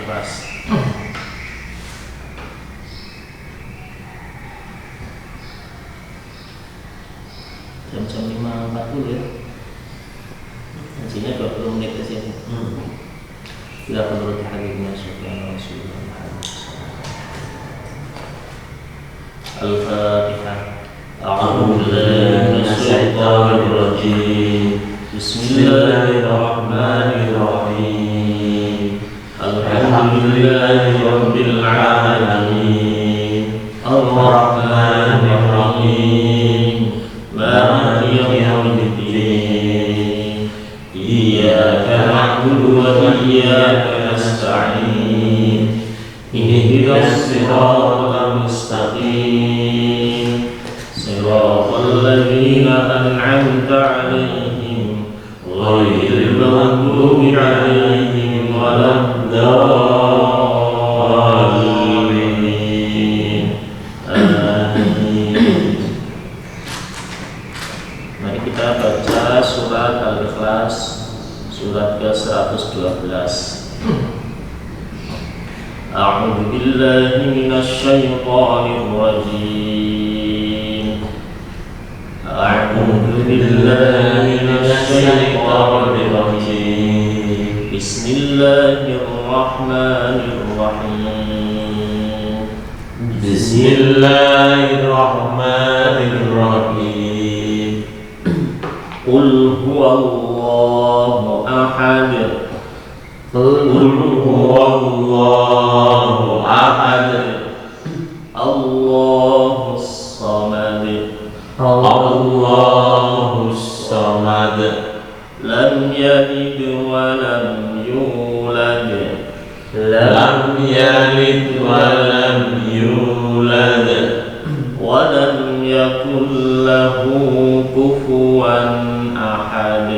Al-Ikhlas. Jam 5.40 ya. Hasilnya 20 menit ke sini. Tidak menurut hadisnya Subhanahu Rasulullah. Al-Fatihah. A'udzu billahi minasyaitonir rajim. Bismillahirrahmanirrahim. Alhamdulillahi rabbil alamin. Ar-Rahmanir Rahim. Maliki yaumiddin. Iyyaka na'budu wa iyyaka nasta'in. Ihdinas siratal mustaqim. Siratal ladzina an'amta 'alaihim ghairil maghdubi 'alaihim waladdallin. Amin. Mari kita baca surat Al-Ikhlas, surat ke-112. A'udzu billahi minasyaitonir rajim. A'udzu billahi minasyaitonir rajim. Bismillahirrahmanirrahim. Bismillahirrahmanirrahim. Qul huwallahu ahad. Qul huwallahu ahad. Allahus samad. Allahus samad. Lam yalid wa lam yulad. Lam yalid wa lam yulad. Wa lam yakul lahu kufuwan ahad.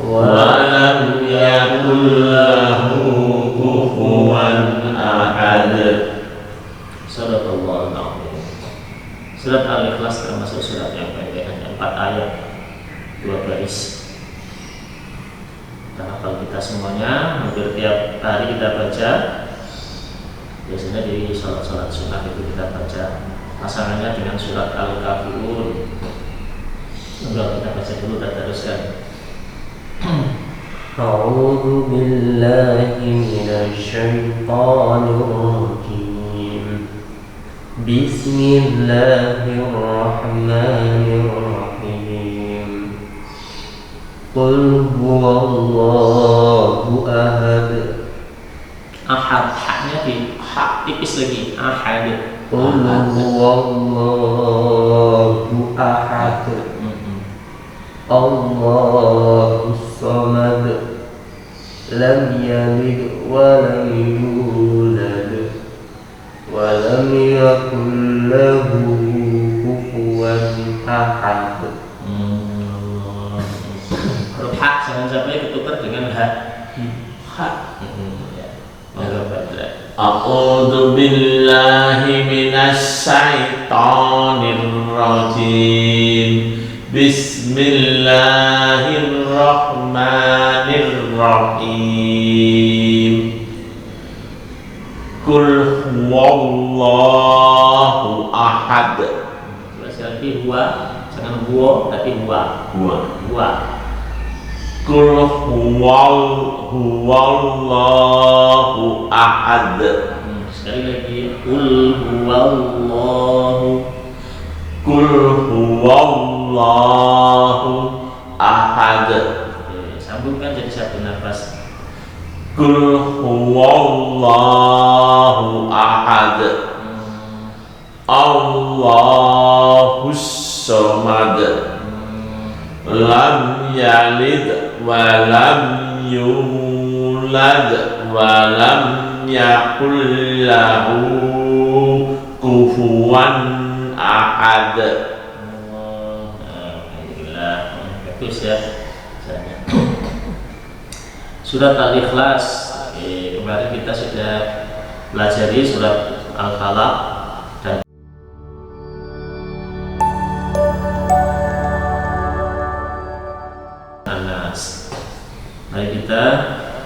Walam yakul lahu kufuwan ahad. Sadaqallahul azim. Surat Al-Ikhlas termasuk surat yang pendek, hanya 4 ayat, 2 baris. Kita hafal kita semuanya, hampir tiap hari kita baca. Biasanya di sholat-sholat sunnah itu kita baca pasangannya dengan surat Al-Kafirun. Kita baca dulu dan teruskan. أعوذ بالله من الشيطان الرجيم. بسم الله الرحمن الرحيم. قل هو الله أحد. Ahad, haknya di hak tipis lagi. Ahad. قل هو الله أحد. Allahus samad. Lam yalid wa lam yulad wa lam yakul lahu kufuwan ahad. Huruf hak jangan sampai ketukar dengan hak. Hak. A'udzu billahi minasy syaithanir rajim. Bismillahirrahmanirrahim. Qul huwallahu ahad. Sekali lagi huwa, jangan huwa tapi huwa. Huwa. Qul huwallahu ahad. Sekali lagi qul huwallahu. Qul huwallahu ahad. Sambungkan jadi satu nafas. Qul huwallahu ahad. Allahus samad. Lam yalid wa lam yulad wa lam yakul lahu kufuwan ahad. Alhamdulillah, bagus ya. Surat Al-Ikhlas. Kemarin kita sudah pelajari surat Al-Falaq dan An-Nas. Mari kita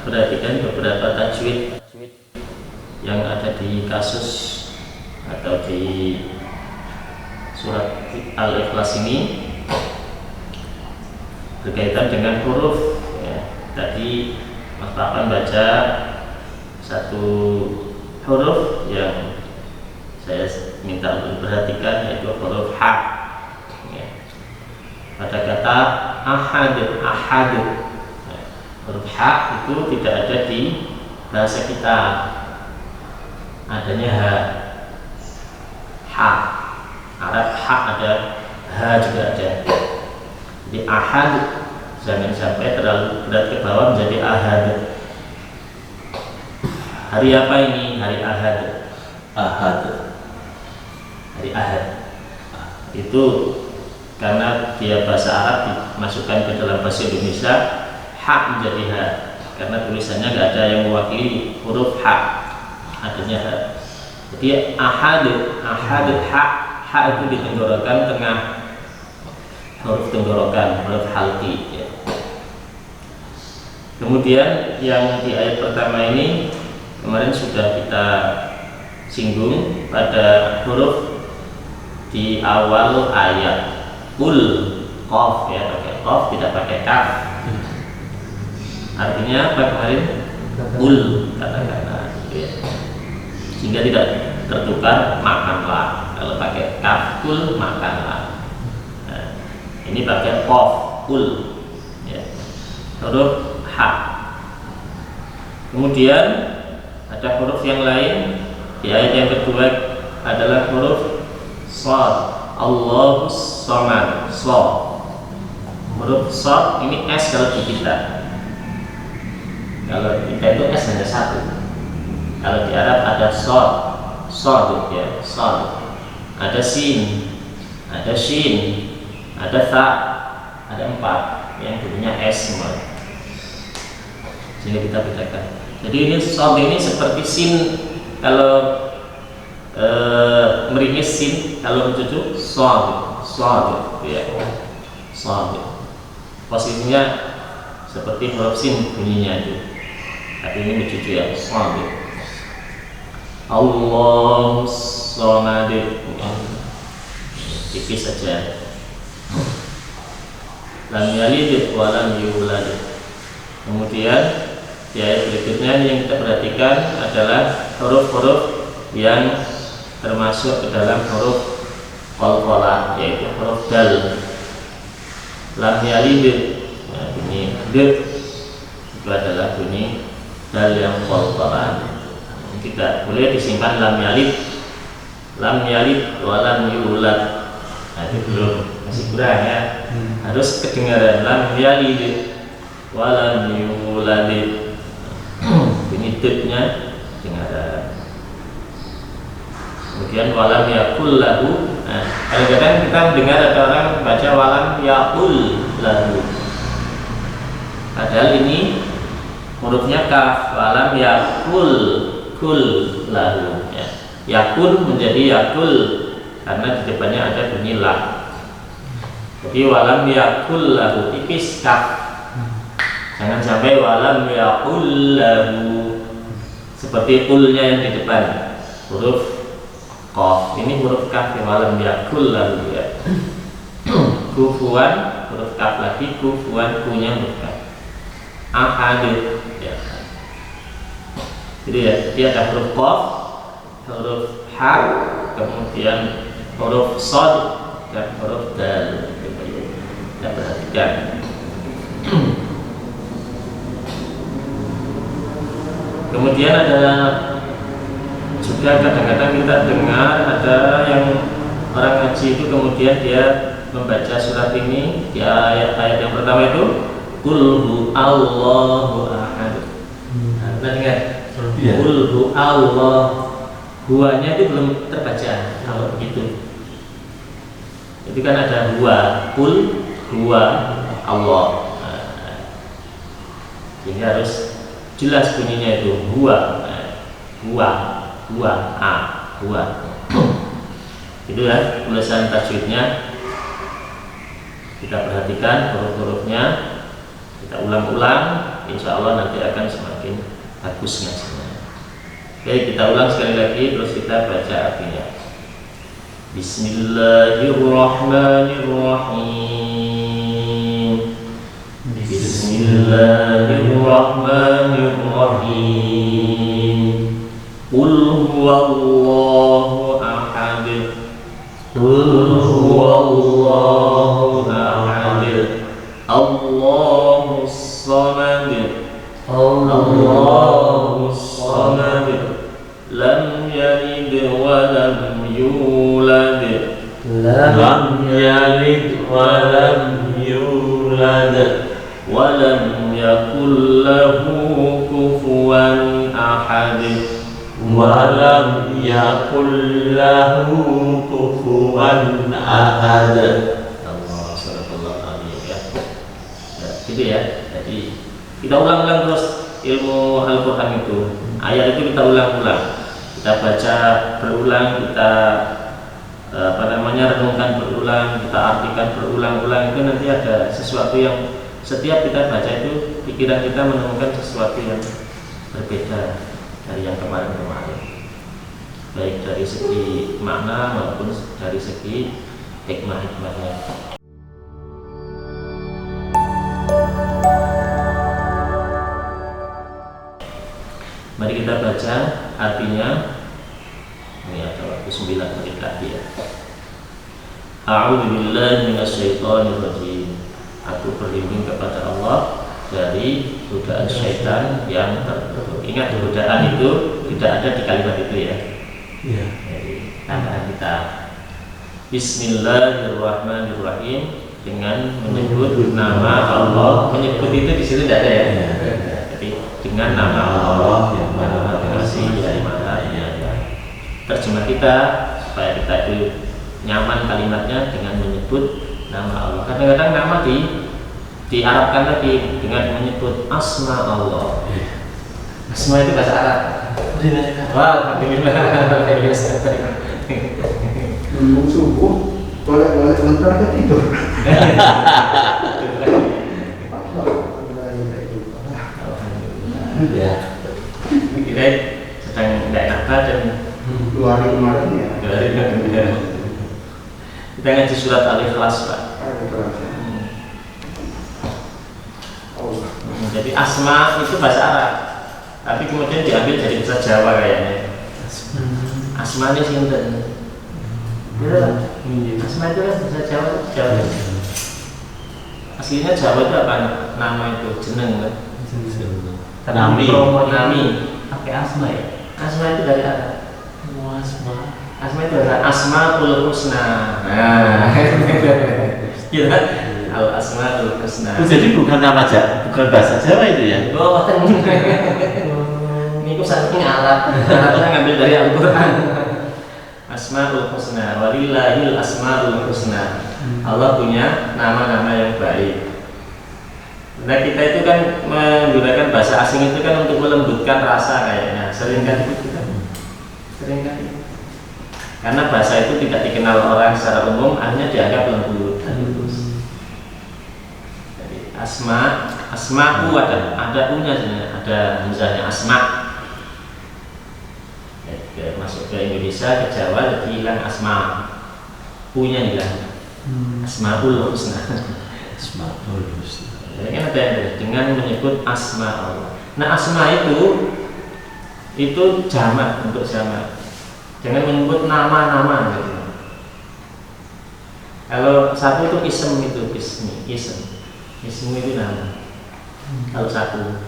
perhatikan beberapa tajwid yang ada di kasus atau di surat Al-Ikhlas ini berkaitan dengan huruf ya. Tadi Mas Papan baca satu huruf yang saya minta untuk diperhatikan, yaitu huruf H ya. Pada kata ahad ya. Huruf H itu tidak ada di bahasa kita, adanya H. Arab H ada, H juga ada. Jadi ahad jangan sampai terlalu berat ke bawah menjadi ahad. Hari apa ini? Hari Ahad. Hari Ahad. Itu karena dia bahasa Arab dimasukkan ke dalam bahasa Indonesia, H menjadi H. Karena tulisannya nggak ada yang mewakili huruf H, adanya H. Jadi Ahad, H itu ditenggorokan tengah huruf tenggorokan, huruf halqi ya. Kemudian yang di ayat pertama ini kemarin sudah kita singgung pada huruf di awal ayat ul, qaf ya, pakai qaf tidak pakai kaf. Artinya apa kemarin? Ul, kata-kata gitu ya. Sehingga tidak tertukar makanlah. Kalau pakai kaf ul, makanlah. Nah, ini pakai qaf ul ya. Huruf H. Kemudian ada huruf yang lain di ayat yang kedua adalah huruf Shad. Allahus Samad. Shad. Huruf Shad ini S kalau di kita. Kalau kita itu S hanya satu. Kalau di Arab ada Shad, Shad ya, Shad. Ada Sin, ada Shin, ada Tha, ada 4 yang bunyinya S semua. Sehingga kita bedakan. Jadi ini Shad ini seperti Sin kalau meringis Sin, kalau mencucu Shad ya. Shad. Posisinya seperti huruf Sin bunyinya itu. Tapi ini mencucu ya, Shad. Allahus Samad. Tipis saja. Lam yalid wa lam yulad. Kemudian di ayat berikutnya yang kita perhatikan adalah huruf-huruf yang termasuk ke dalam huruf qalqalah, yaitu huruf dal. Lam yalid, nah, bunyi d itu adalah bunyi dal yang qalqalah. Tidak boleh disimpan lam yalid wa lam yulad. Nah, itu belum, masih kurang ya. Harus kedengaran lam yalid wa lam yulad. Bunyi d-nya dengaran. Kemudian walam yakul lahu. Nah, kadang-kadang kita mendengar ada orang baca walam yakul lahu. Padahal ini hurufnya kaf. Walam yakul kul lahu ya. Yakul menjadi yakul karena di depannya ada bunyi la. Jadi walam yakul lahu tipis kaf. Jangan sampai walam yakul lahu seperti kulnya yang di depan huruf qaf. Ini huruf kaf, walam yakul lahu ya. Kufuan huruf kaf lagi, kufuan kunya huruf kaf. Ahad ya. Jadi ya, dia ada huruf qaf, huruf h, kemudian huruf shad dan huruf dal. Kita perhatikan. Kemudian ada juga kadang-kadang kita dengar ada yang orang ngaji itu kemudian dia membaca surat ini di ayat yang pertama itu Qul hu Allahu ahad. Nah, dengar? Qul hu Allah. Huanya itu belum terbaca kalau begitu. Itu kan ada huwa, Qul huwa Allah. Nah, ini harus jelas bunyinya itu huwa, huwa, huwa. Itu ya tulisan tajwidnya. Kita perhatikan huruf-hurufnya, kita ulang-ulang, insya Allah nanti akan semakin bagus ngajinya. Oke, kita ulang sekali lagi terus kita baca artinya. Bismillahirrahmanirrahim. Bismillahirrahmanirrahim. Qul huwallahu ahad. Qul huwallahu ahad. Allahus samad. Allahus samad. Lam yalid wa lam yulad. Lam yalid wa lam yulad. Wa lam yakul lahu kufuwan ahad. Walam yakul lahu kufuwan ahad. Allah sallallahu alaihi ya. Ya, gitu ya. Jadi kita ulang-ulang terus ilmu Al-Qur'an itu. Ayat itu kita ulang-ulang. Kita baca berulang, kita renungkan berulang, kita artikan berulang-ulang. Itu nanti ada sesuatu yang setiap kita baca itu pikiran kita menemukan sesuatu yang berbeda dari yang kemarin-kemarin, baik dari segi makna maupun dari segi hikmah-hikmahnya. Mari kita baca artinya. Ini ada waktu 9 menit lagi ya. A'udzu billahi minasyaitonir rajim. Aku berlindung kepada Allah dari godaan syaitan yang terkutuk. Ingat, godaan itu tidak ada di kalimat itu ya. Iya. Jadi tambahan kita. Bismillahirrahmanirrahim, dengan menyebut nama Allah. Menyebut itu di situ tidak ada ya. Jadi dengan nama Allah yang Maha Pengasih yang Maha Penyayang. Terjemah kita supaya kita itu nyaman kalimatnya dengan menyebut nama Allah. Kadang-kadang nama diarabkan lagi dengan menyebut asma Allah. Asma itu bahasa Arab. Wah, alhamdulillah. Subuh, boleh sebentar ke tidur. Ya. Kita sedang tidak enak badan. 2 hari kemarin ya. Kita ngaji surat Al-Ikhlas, Pak. Jadi asma itu bahasa Arab, tapi kemudian diambil dari bahasa Jawa kayaknya. Asma ini sinten? Asma itu kan bahasa Jawa. Aslinya Jawa itu apa? Nama itu jeneng kan? Nami. Pakai asma ya? Asma itu dari Arab. Asma itu adalah Asmaul Husna. Nah, gitu kan? Al Asmaul Husna. Jadi bukan nama Jawa, bukan bahasa Jawa itu ya? Oh, ini kok saking Arab. Arabnya ngambil dari Al-Quran. Asmaul Husna, walillahil Asmaul Husna. Allah punya nama-nama yang baik. Nah, kita itu kan menggunakan bahasa asing itu kan untuk melembutkan rasa kayaknya. Seringkali itu kan. Seringkali. Karena bahasa itu tidak dikenal orang secara umum, hanya dianggap lembut. Jadi asmaku ada punya sebenarnya, ada misalnya asma. Ya, masuk ke Indonesia, ke Jawa, jadi hilang asma. Punya hilang. Asmaul Husna. Asmaul Husna. Jadi kan ada yang dengan menyebut asma Allah. Nah, asma itu jamak, untuk jamak. Jangan menyebut nama-nama gitu. Kalau satu itu ism, ism itu nama. Kalau satu,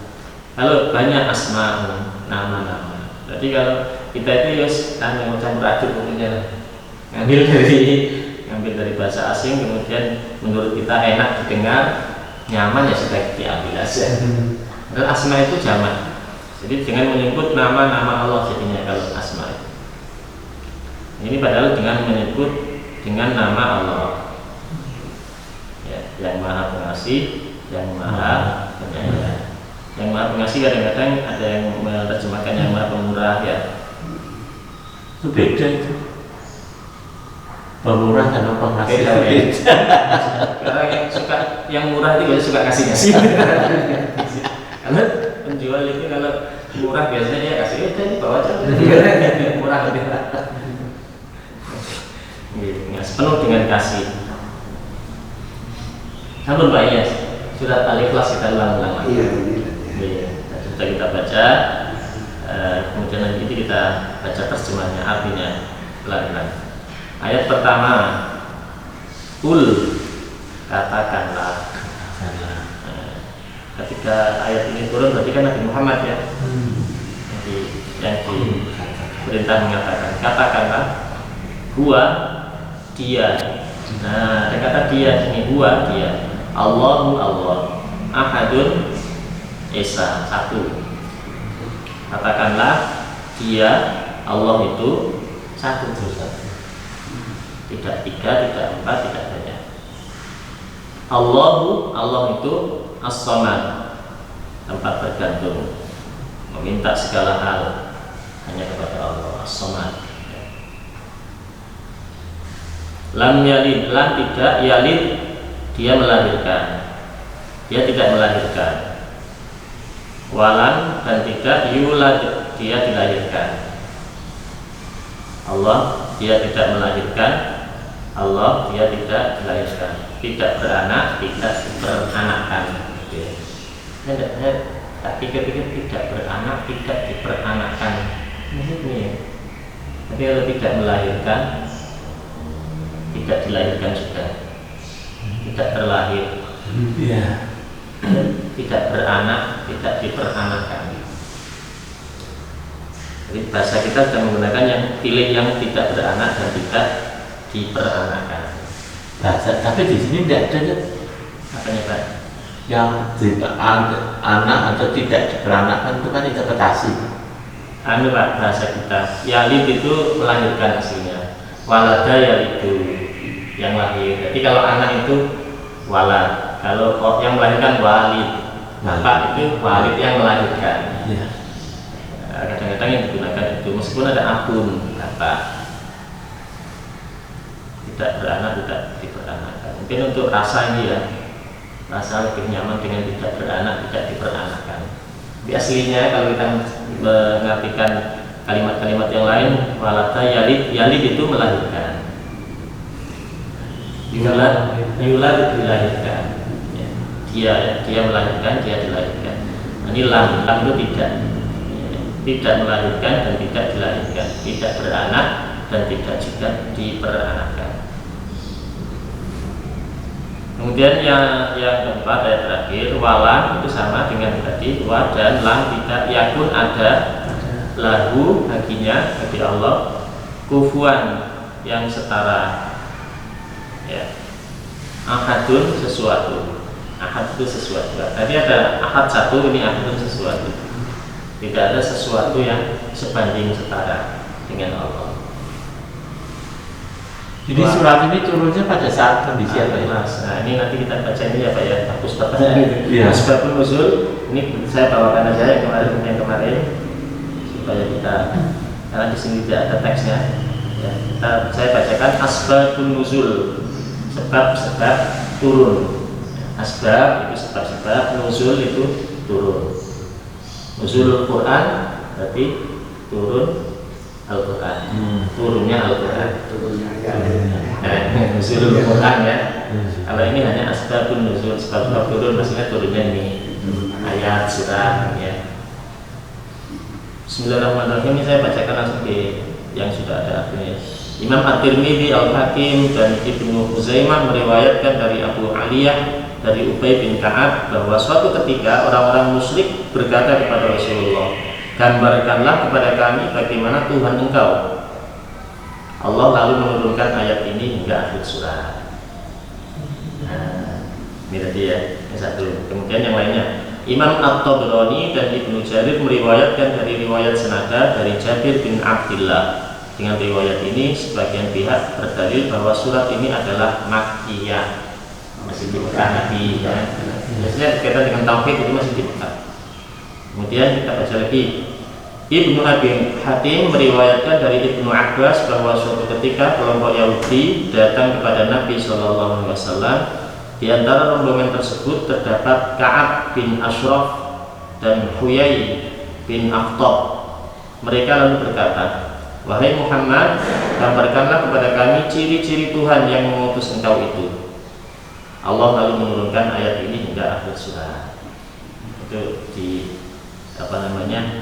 kalau banyak asma, nama-nama. Jadi kalau kita itu yang campur aduk kemudian ngambil dari bahasa asing, kemudian menurut kita enak didengar, nyaman, ya sudah diambil aja. Dan asma itu jamak. Jadi dengan menyebut nama-nama Allah jadinya kalau asma itu. Ini padahal dengan menyebut dengan nama Allah, ya, yang Maha Pengasih, yang Maha Penyayang. Yang Maha Pengasih kadang-kadang ada yang menerjemahkan yang Maha Pemurah ya. Itu beda itu. Pemurah dan pengasih Beda, beda. Karena yang murah itu suka kasih. Karena penjual itu kalau Murah biasanya dia kasih udah ini bawa aja. Murah lebih. Ya, penuh dengan kasih. Sampun Pak Iyas, surat Al-Ikhlas kita ulang-ulang lagi. Iya, ini. Iya, sudah kita baca. Kemudian nanti kita baca terjemahnya, artinya pelan-pelan. Ayat pertama, katakanlah. Ketika ayat ini turun berarti kan Nabi Muhammad ya, yang diperintah mengatakan, katakanlah, huwa dia. Nah, ada kata dia ini, huwa dia. Allahu Allah, ahadun esa, satu. Katakanlah dia, Allah itu satu. Tidak tiga, tidak empat, tidak banyak. Allahu, Allah itu as-samad, tempat bergantung, meminta segala hal hanya kepada Allah. As-samad. Lam yalid, lam tidak, yalid dia melahirkan, dia tidak melahirkan. Walam dan tidak, yulad dia dilahirkan. Allah dia tidak melahirkan, Allah dia tidak dilahirkan, tidak beranak, tidak diperanakkan. Saya tak pikir-pikir tidak beranak, tidak diperanakkan. Ini, tapi kalau tidak melahirkan, tidak dilahirkan juga, tidak terlahir, tidak beranak, tidak diperanakkan. Jadi bahasa kita sudah menggunakan yang pilih yang tidak beranak dan tidak diperanakkan. Bahasa, tapi di sini tidak ada Apanya Pak? yang anak atau tidak diperanakkan itu kan interpretasi. Anu Pak, bahasa kita yalid itu melahirkan aslinya, walada yalidu yang lahir. Jadi kalau anak itu walad, kalau yang melahirkan walid, bapak itu walid yang melahirkan. Ya. Kadang-kadang yang digunakan itu meskipun ada akun bapak, tidak beranak, tidak diperanakkan. Mungkin untuk rasa ini ya, rasa lebih nyaman dengan tidak beranak, tidak diperanakkan. Di aslinya kalau kita mengartikan kalimat-kalimat yang lain, walada yalid, yalid itu melahirkan, yulad dilahirkan. Ya. Dia melahirkan, dia dilahirkan. Ini lam itu tidak melahirkan dan tidak dilahirkan, tidak beranak dan tidak juga diperanakkan. Kemudian yang keempat, ayat terakhir, walam itu sama dengan tadi, wa dan lam tidak, yakun ada, lahu baginya, bagi Allah, kufuan yang setara, ya. Ahadun sesuatu, ahad itu sesuatu. Tadi ada ahad satu, ini ahadun sesuatu. Tidak ada sesuatu yang sebanding setara dengan Allah. Jadi surat ini turunnya pada saat kondisi apa ya? Nah ini nanti kita baca ini ya Pak ya, hapus pertanyaan Iya. Asbabun nuzul, ini saya bawakan aja yang kemarin supaya kita, karena di sini tidak ada teksnya. Ya, saya bacakan asbabun nuzul, sebab-sebab turun. Asbab itu sebab-sebab, nuzul itu turun. Nuzul Al-Quran berarti turun Al-Quran, turunnya Al-Quran. Nuzul Al-Quran ya. Kalau ini hanya asbabun nuzul, sebab turun, maksudnya turunnya ini ayat, surah ya. Bismillahirrahmanirrahim. Ini saya bacakan langsung di yang sudah ada artinya. Imam At-Tirmidzi, Al-Hakim dan Ibnu Huzaimah meriwayatkan dari Abu Aliyah dari Ubay bin Ka'ab bahwa suatu ketika orang-orang musyrik berkata kepada Rasulullah, gambarkanlah kepada kami bagaimana Tuhan engkau. Allah lalu menurunkan ayat ini hingga akhir surah. Nah, ini tadi ya, yang satu. Kemudian yang lainnya, Imam At-Tabrani dan Ibnu Jarir meriwayatkan dari riwayat senada dari Jabir bin Abdullah. Dengan riwayat ini, sebagian pihak berdalil bahwa surat ini adalah Makkiyah, masih di Mekah Nabi. Ya. Biasanya berkaitan dengan tauhid itu masih di Mekah. Kemudian kita baca lagi. Ibnu Abi Hatim meriwayatkan dari Ibnu Abbas bahwa suatu ketika kelompok Yahudi datang kepada Nabi SAW. Di antara rombongan tersebut terdapat Ka'ab bin Ashraf dan Huyai bin Akhtab. Mereka lalu berkata, wahai Muhammad, gambarkanlah kepada kami ciri-ciri Tuhan yang mengutus engkau itu. Allah lalu menurunkan ayat ini hingga akhir surat. Itu di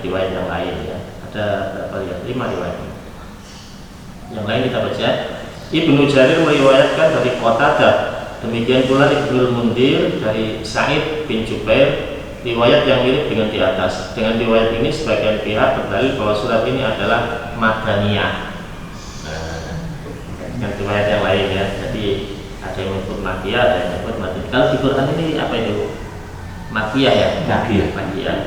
riwayat yang lain ya. Ada berapa riwayat? 5 riwayat. Yang lain kita baca. Ibnu Jarir meriwayatkan dari Qatadah, demikian pula Ibnu Mundir dari Sa'id bin Jubair, riwayat yang mirip dengan di atas. Dengan riwayat ini sebagian pihak berdalil bahwa surat ini adalah Madaniyah. Dengan riwayat yang lain ya. Jadi ada yang menyebut Makkiyah, ada yang menyebut Madaniyah. Kalau di Quran ini apa itu? Makkiyah ya? Makkiyah.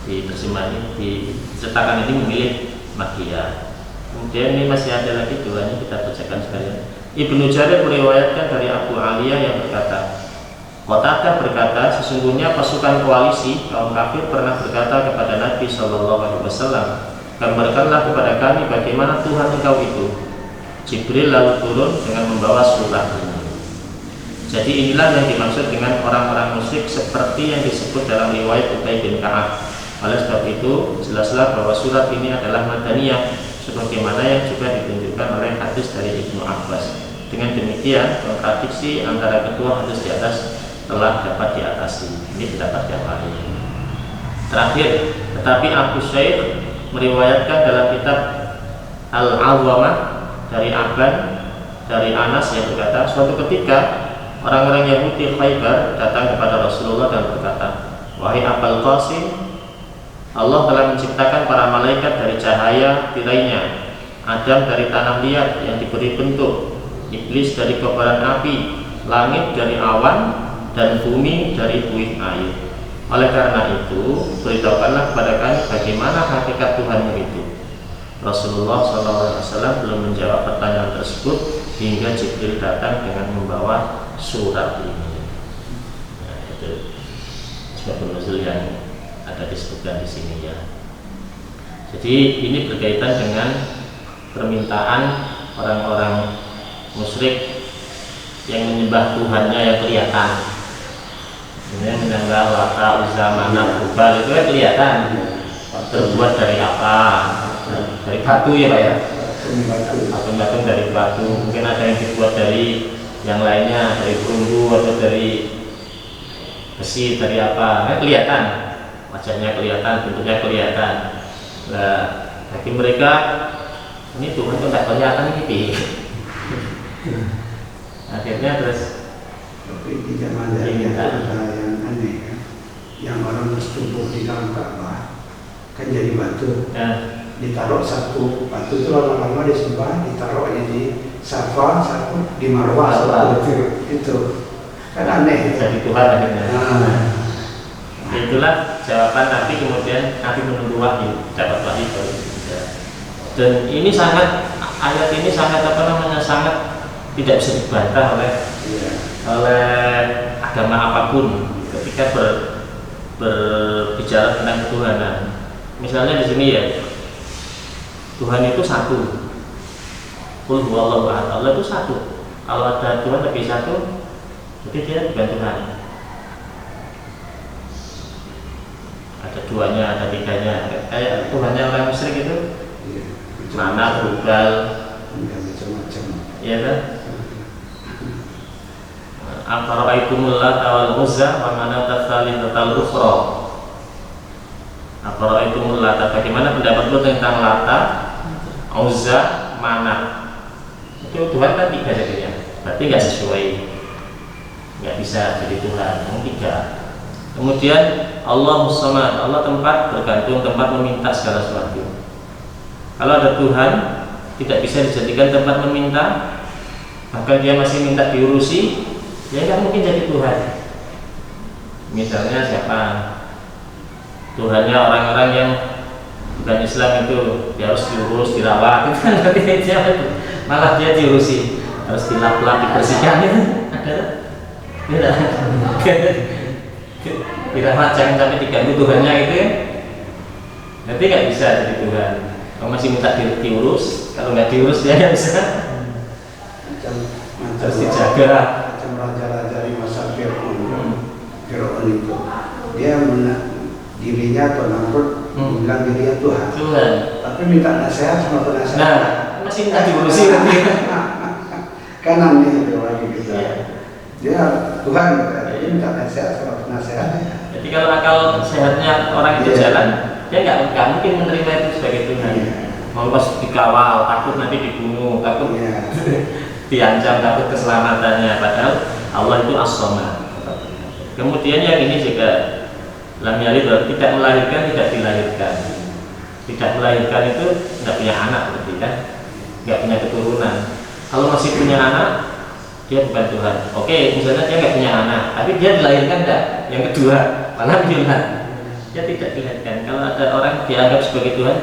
Di terjemahan ini, di cetakan ini memilih Makkiyah. Kemudian ini masih ada lagi duanya, kita bacakan sekalian. Ibnu Jarir meriwayatkan dari Abu Aliyah yang berkata, Qatadah berkata, sesungguhnya pasukan koalisi kaum kafir pernah berkata kepada Nabi SAW, gambarkanlah kepada kami bagaimana Tuhan engkau itu. Jibril lalu turun dengan membawa surat ini. Jadi inilah yang dimaksud dengan orang-orang musyrik seperti yang disebut dalam riwayat Ubay bin Ka'ab. Oleh sebab itu jelaslah bahwa surat ini adalah Madaniyah, sebagaimana yang juga ditunjukkan oleh hadis dari Ibnu Abbas. Dengan demikian kontradiksi antara kedua hadis di atas telah dapat diatasi. Ini pendapat yang lain. Terakhir, tetapi Abu Syaikh meriwayatkan dalam kitab Al-Awwamah dari Aban dari Anas yang berkata, suatu ketika orang-orang Yahudi Khaybar datang kepada Rasulullah dan berkata, wahai Abul Qasim, Allah telah menciptakan para malaikat dari cahaya tirainya, Adam dari tanah liat yang diberi bentuk, iblis dari kobaran api, langit dari awan, dan bumi dari buih air. Oleh karena itu, beritahukanlah kepada kami bagaimana hakikat Tuhanmu itu. Rasulullah SAW belum menjawab pertanyaan tersebut hingga Jibril datang dengan membawa surat ini. Nah, itu sebab nuzul yang ada disebutkan di sini ya. Jadi ini berkaitan dengan permintaan orang-orang musyrik yang menyembah Tuhannya yang kelihatan. Ini menyembah Lata, Uzza, Manat, Hubal itu kan kelihatan. Terbuat dari apa? Dari batu ya Pak ya? Patung-patung dari batu. Mungkin ada yang dibuat dari yang lainnya, dari perunggu atau dari besi, dari apa? Nah, kelihatan. Wajahnya kelihatan, bentuknya kelihatan. Nah, bagi mereka ini Tuhan itu tidak kelihatan ini. Akhirnya terus. Tapi di zaman dari itu ada yang aneh kan, yang orang bersetubuh di dalam Ka'bah kan jadi batu. Ya. Ditaruh satu batu itu lama-lama disembah, ditaruhnya di Safa, satu di Marwah, itu kan aneh. Jadi Tuhan akhirnya. Itulah jawaban Nabi, kemudian Nabi menunggu wahyu, dapat wahyu baru. Dan ini sangat, ayat ini sangat sangat tidak bisa dibantah oleh agama apapun ketika berbicara tentang ketuhanan. Misalnya di sini ya, Tuhan itu satu. Qul huwallahu ahad. Allah itu satu. Kalau ada Tuhan lebih satu, jadi dia bukan Tuhan. Ada duanya, ada tiganya. Kayak Tuhannya orang musyrik itu, Manat, Hubal, macam-macam. Iya kan? Afara'aitumul Lata wal Uzza wa manata tsalitsatal ukhra. Afara'aitumul Lata, bagaimana pendapatmu tentang Lata, Uzza, Manat? Itu Tuhan kan tiga jadinya. Berarti nggak sesuai, nggak bisa jadi Tuhan. Yang tiga. Kemudian Allah Samad, Allah tempat bergantung, tempat meminta segala sesuatu. Kalau ada Tuhan tidak bisa dijadikan tempat meminta, bahkan dia masih minta diurusi, ya nggak mungkin jadi Tuhan. Misalnya siapa? Tuhannya orang-orang yang bukan Islam itu, dia harus diurus, dirawat, itu kan malah dia diurusi, harus dilap-lap, dibersihkan, itu ada? Tidak. Dirawat, jangan sampai diganggu Tuhannya itu ya. Nanti nggak bisa jadi Tuhan. Kalau masih minta diurus, kalau nggak diurus dia nggak bisa. Harus dijaga. Macam raja-raja di masa Fir'aun itu, dia dirinya atau Namrud bilang dirinya Tuhan. Tuhan. Tapi minta nasihat sama penasehat. Nah, masih minta diurusi nanti. Kanannya itu lagi gitu. Iya. Dia Tuhan, dia minta nasihat sama penasehatnya. Jadi kalau akal sehatnya orang itu jalan, dia nggak mungkin menerima itu sebagai Tuhan. Mau pas dikawal, takut nanti dibunuh, takut diancam, takut keselamatannya. Padahal Allah itu as-Samad. Kemudian yang ini juga lam yalid tidak melahirkan, tidak dilahirkan. Tidak melahirkan itu tidak punya anak, berarti kan? Nggak punya keturunan. Kalau masih punya anak, dia bukan Tuhan. Oke, misalnya dia nggak punya anak, tapi dia dilahirkan enggak? Yang kedua, malah Tuhan. Dia tidak dilahirkan. Kalau ada orang dianggap sebagai Tuhan,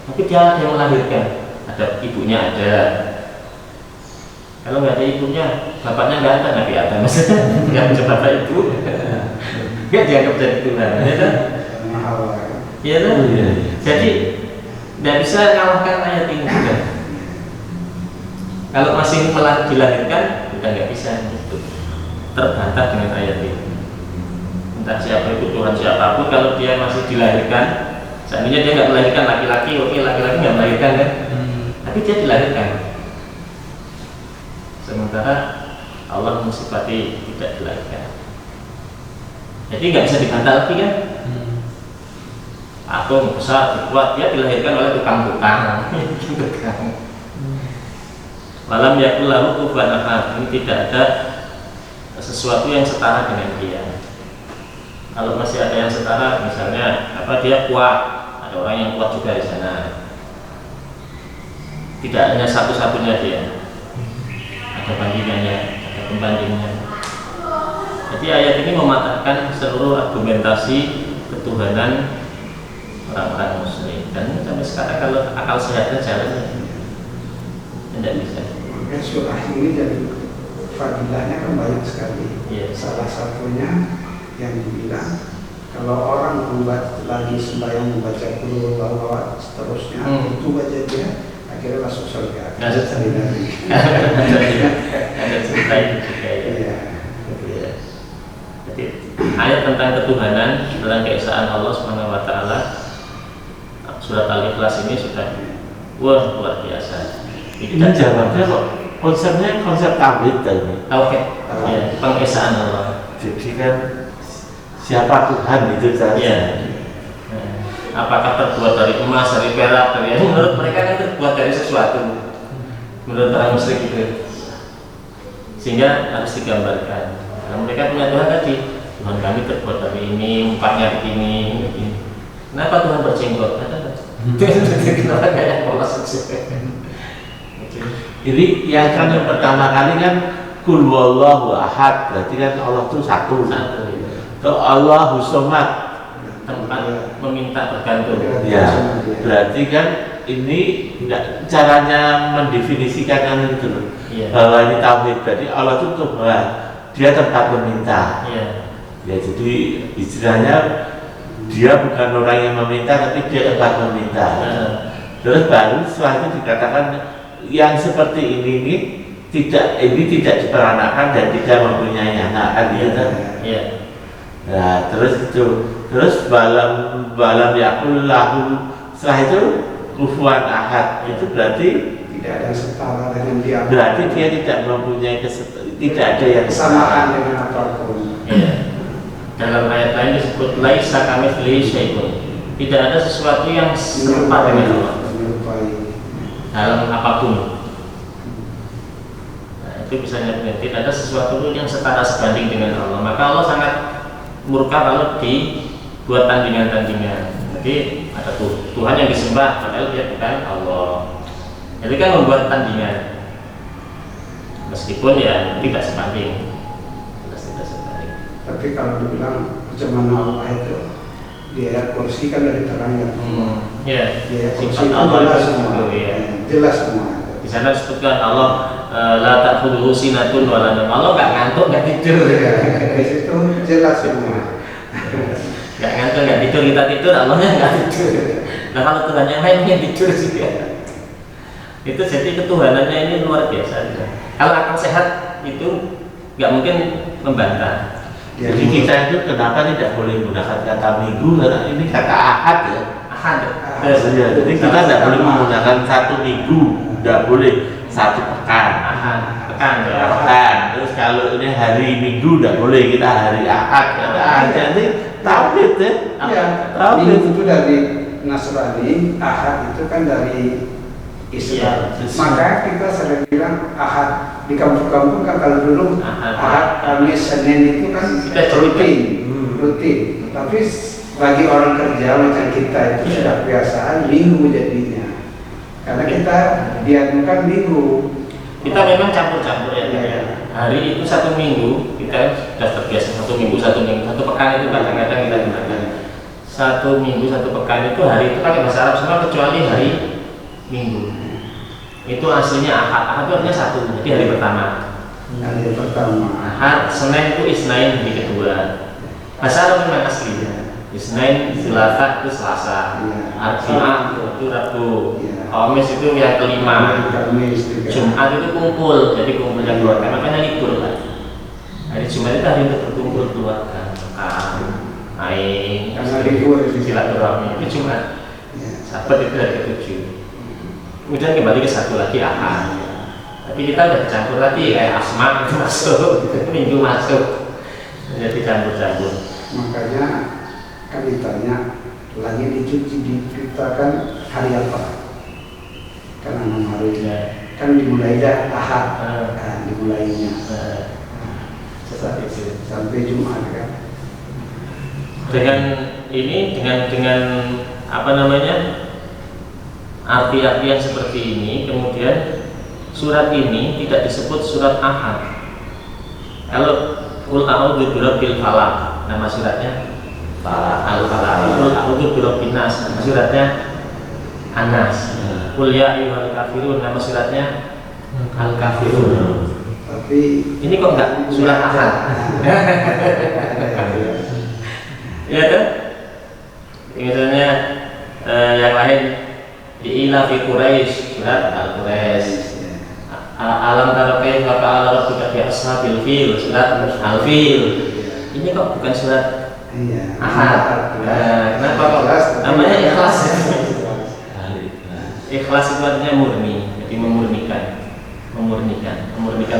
tapi dia ada yang melahirkan. Ada ibunya ada. Kalau nggak ada ibunya, bapaknya nggak ada, Nabi Adam maksudnya nggak punya bapak ibu, nggak dianggap jadi Tuhan, ya kan? Iya kan? Jadi nggak bisa mengalahkan ayat ini juga. Kalau masih dilahirkan, kita nggak bisa itu terbantah dengan ayat ini. Entah siapa itu Tuhan siapapun, kalau dia masih dilahirkan, seandainya dia nggak melahirkan laki-laki, oke laki-laki nggak melahirkan kan, tapi dia dilahirkan. Sementara Allah mensifati tidak dilahirkan. Jadi nggak bisa dibantah lagi kan? Atom besar, kuat, dia dilahirkan oleh tukang-tukang. Malam yakul lahu kufuwan ahad. Ini tidak ada sesuatu yang setara dengan dia. Kalau masih ada yang setara, misalnya dia kuat, ada orang yang kuat juga di sana. Tidak hanya satu-satunya dia. Ada bandingannya, ada pembandingnya. Jadi ayat ini mematahkan seluruh argumentasi ketuhanan orang-orang Muslim. Dan sampai sekarang kalau akal sehatnya jalan, tidak bisa. Maka surah ini jadi fadilahnya kan banyak sekali. Salah satunya yang dibilang kalau orang membuat lagi sembahyang membaca qul huwallahu seterusnya itu baca dia akhirnya masuk surga. Ada cerita itu juga ya. Jadi ayat tentang ketuhanan, tentang keesaan Allah Subhanahu Wa Taala, surat Al-Ikhlas ini sudah luar biasa. Ini jawabnya kok konsepnya konsep tauhid tadi. Oke. Ya, pengesaan Allah. Jadi kan siapa Tuhan itu saja. Ya. Apakah terbuat dari emas, dari perak, dari menurut mereka kan terbuat dari sesuatu. Menurut orang musyrik itu, sehingga harus digambarkan. Nah, mereka punya Tuhan tadi. Tuhan kami terbuat dari ini, empatnya begini, begini. Kenapa Tuhan berjenggot? Kenapa kayak polos saja? Ini yang kan yang pertama kali kan Qul huwallahu ahad, berarti kan Allah itu satu. Kalau Allahu somad, tempat meminta bergantung. Ya, berarti kan ini caranya mendefinisikan itu bahwa ini tauhid. Berarti Allah itu Tuhan, dia tempat meminta. Ya, jadi istilahnya dia bukan orang yang meminta, tapi dia tempat meminta. Terus baru setelah itu dikatakan yang seperti ini tidak diperanakan dan tidak mempunyai anak, kan gitu. Nah, terus balam yakul lahu, setelah itu kufuwan ahad, itu berarti tidak ada yang setara dengan dia. Berarti dia tidak mempunyai tidak ada yang kesamaan dengan apapun. Dalam ayat lain disebut laisa kamitslihi syai'un. Tidak ada sesuatu yang serupa dengan Allah dalam apapun. Nah, itu bisa nyatakan tidak ada sesuatu yang setara sebanding dengan Allah. Maka Allah sangat murka kalau dibuat tandingan-tandingan. Jadi ada Tuhan yang disembah padahal dia bukan Allah. Jadi kan membuat tandingan. Meskipun ya tidak sebanding. Tapi kalau dibilang macam Allah itu di ayat kursi kan dari terangnya. Di ayat kursi itu jelas semua. Jelas semua. Di sana disebutkan Allah la ta'khudhuhu sinatun wa la nawm. Allah enggak ngantuk, enggak tidur. Di situ jelas semua. Enggak ngantuk, enggak tidur, kita tidur, Allahnya enggak tidur. Nah, kalau Tuhan yang lain yang tidur juga. Itu jadi ketuhanannya ini luar biasa. Kalau akal sehat itu enggak mungkin membantah. Jadi kita itu kenapa tidak boleh menggunakan kata minggu, karena ini kata ahad ya. Ahad. Ya, jadi kita tidak boleh menggunakan satu minggu, tidak boleh satu pekan. Ahad, pekan ya. Pekan. Terus kalau ini hari minggu tidak boleh, kita hari ahad. Kata ahad jadi tauhid ya. Iya. Minggu itu dari Nasrani, ahad itu kan dari Islam. Maka kita sering bilang ahad di kampung-kampung kan kalau dulu ahad, Kamis, Senin itu kan rutin. Tapi bagi orang kerja macam kita itu sudah kebiasaan minggu jadinya. Karena kita diadukan minggu. Kita memang campur-campur ya. Hari itu satu minggu kita sudah terbiasa satu minggu, satu pekan itu kadang-kadang kita gunakan. Satu minggu, satu pekan itu hari itu pakai bahasa Arab semua kecuali hari Minggu. Itu aslinya ahad itu artinya satu, jadi hari pertama. Hari pertama. Ahad, Senin itu Isnain hari kedua. Bahasa Arab memang aslinya. Isnain, Selasa itu Selasa. Jumat itu Rabu. Kamis itu yang kelima. Jumat itu kumpul, jadi kumpulnya keluarga. Makanya libur kan. Hari Jumat itu hari untuk berkumpul keluarga. Aing, silaturahmi itu Jumat. Sabat itu hari ke-7. Kemudian kembali ke satu lagi ahad. Tapi kita udah campur lagi kayak asma itu masuk, minggu masuk, jadi campur-campur. Makanya kan ditanya langit dicuci diciptakan hari apa? Kan hari kan dimulai dah ahad, kan dimulainya sampai Jumat kan. Dengan ini dengan apa namanya arti-arti yang seperti ini, kemudian surat ini tidak disebut surat ahad. Kalau Qul a'udzu birabbil falaq, nama suratnya Al-Falaq. Qul a'udzu birabbin nas, nama suratnya An-Nas. Qul ya ayyuhal kafirun, nama suratnya Al-Kafirun. Tapi ini kok enggak surat ahad? Iya kan? Misalnya yang lain Ila fi Quraisy, surat Al-Quraisy. Alam tara kaifa fa'ala rabbuka bi ashabil fil, surat Al-Fil. Ini kok bukan surat ahad? Kenapa kok namanya ikhlas? Ikhlas itu artinya murni, jadi memurnikan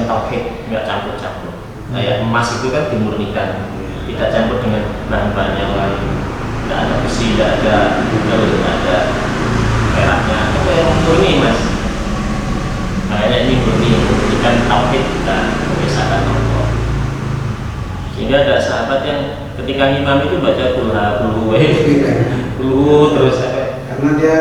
tauhid, enggak campur-campur. Kayak emas itu kan dimurnikan, tidak campur dengan bahan-bahan yang lain. Tidak ada besi, tidak ada peraknya, itu yang murni mas. Makanya ini murnikan tauhid, kita mengesahkan Allah. Sehingga ada sahabat yang ketika imam itu baca kulhu terus karena dia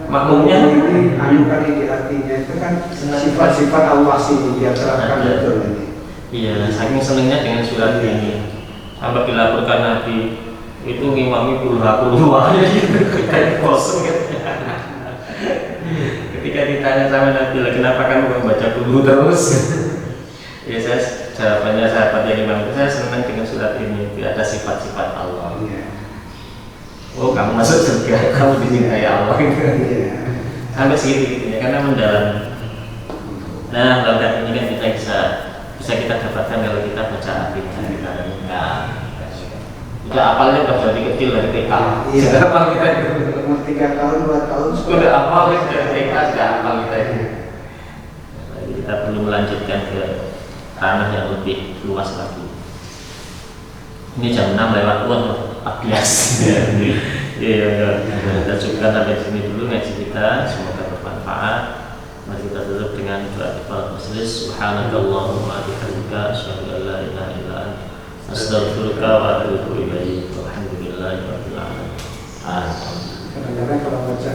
makmumnya ini kali di hatinya itu kan sifat-sifat Allah sih dia terapkan betul ini. Iya, saking senengnya dengan surat ini sampai dilaporkan Nabi itu ngimami kulhu aja gitu, kayak kosong gitu. Ketika ditanya sama Nabi, kenapa kamu membaca kulhu terus? Ya saya jawabannya sahabat yang imam itu, saya senang dengan surat ini, ada sifat-sifat Allah. Oh kamu masuk surga, kamu dicintai Allah. Sampai segitu ya, karena mendalam. Nah, lengkap ini kan kita bisa kita dapatkan kalau kita baca Al-Qur'an kita renungkan. Udah apalnya udah dari kecil dari TK. Sudah apal kita umur 3 tahun 2 tahun sudah apal dari TK, sudah apal kita ini. Jadi kita perlu melanjutkan ke ranah yang lebih luas lagi. Ini jam 6 lewat 14. Iya. Kita cukupkan sampai sini dulu ngaji kita. Semoga bermanfaat. Mari kita tutup dengan doa kifaratul majlis. Subhanakallahumma wa bihamdika asyhadu an la ilaha illa anta astaghfiruka wa atubu ilaik. Walhamdulillahirabbil alamin. Kadang-kadang kalau baca